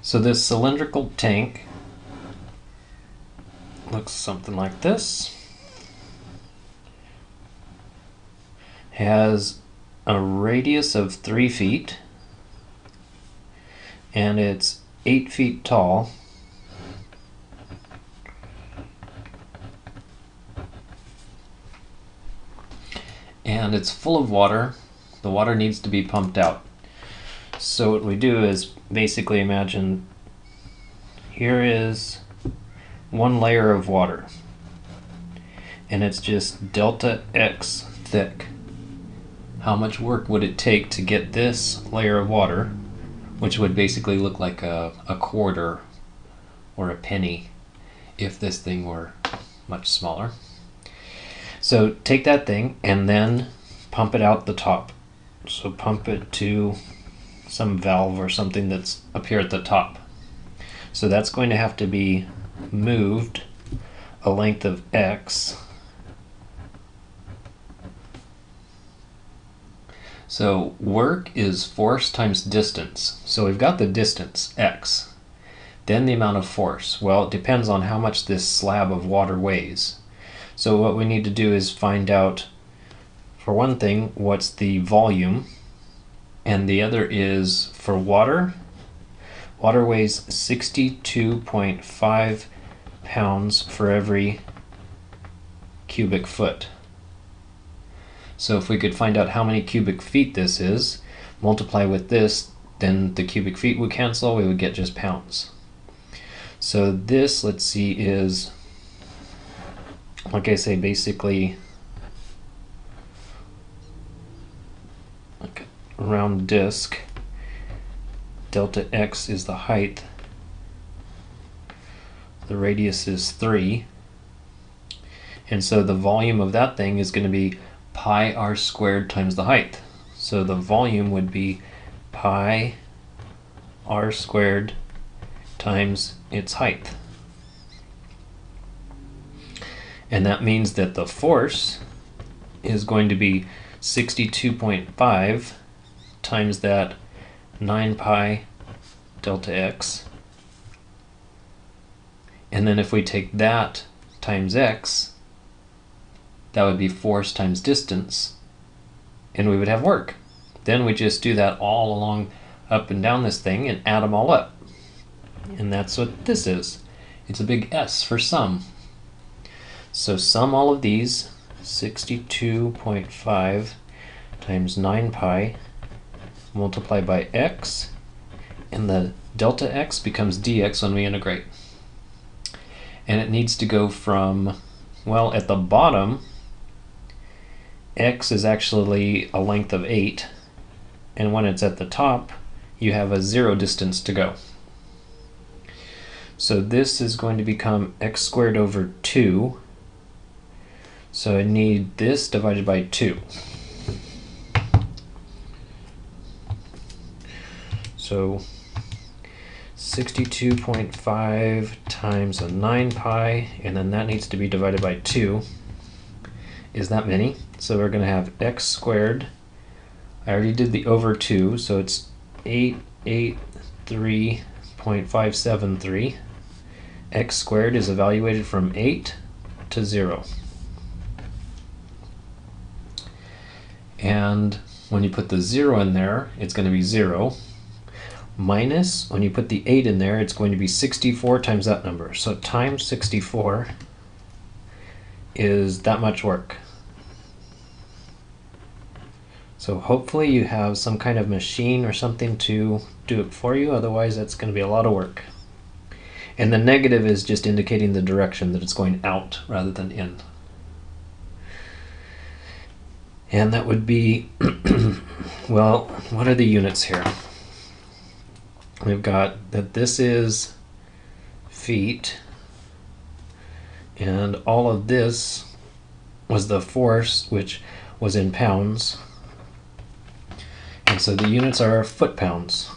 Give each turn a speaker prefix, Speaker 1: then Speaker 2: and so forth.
Speaker 1: So this cylindrical tank looks something like this. Has a radius of 3 feet and it's 8 feet tall. And it's full of water. The water needs to be pumped out. So what we do is basically imagine here is one layer of water and it's just delta X thick. How much work would it take to get this layer of water, which would basically look like a quarter or a penny if this thing were much smaller? So take that thing and then pump it out the top. So pump it to some valve or something that's up here at the top. So that's going to have to be moved a length of X. So work is force times distance. So we've got the distance, X. Then the amount of force. Well, it depends on how much this slab of water weighs. So what we need to do is find out, for one thing, what's the volume, and the other is for water. Water weighs 62.5 pounds for every cubic foot. So if we could find out how many cubic feet this is, multiply with this, then the cubic feet would cancel, we would get just pounds. So this, let's see, is, like I say, basically like a round disc. Delta X is the height. The radius is 3. And so the volume of that thing is going to be pi r squared times the height. So the volume would be pi r squared times its height. And that means that the force is going to be 62.5 times that 9 pi delta X. And then if we take that times X, that would be force times distance, and we would have work. Then we just do that all along up and down this thing and add them all up. And that's what this is. It's a big S for sum. So sum all of these, 62.5 times 9 pi multiplied by X, and the delta X becomes dx when we integrate. And it needs to go from, well, at the bottom, X is actually a length of 8, and when it's at the top, you have a 0 distance to go. So this is going to become x squared over 2. So I need this divided by 2. So 62.5 times a 9 pi, and then that needs to be divided by 2, is that many. So we're going to have x squared. I already did the over 2, so it's 883.573. X squared is evaluated from 8 to 0. And when you put the 0 in there, it's going to be 0. Minus, when you put the 8 in there, it's going to be 64 times that number. So times 64 is that much work. So hopefully you have some kind of machine or something to do it for you, otherwise that's going to be a lot of work. And the negative is just indicating the direction that it's going out rather than in. And that would be, well, what are the units here? We've got that this is feet, and all of this was the force, which was in pounds. And so the units are foot-pounds.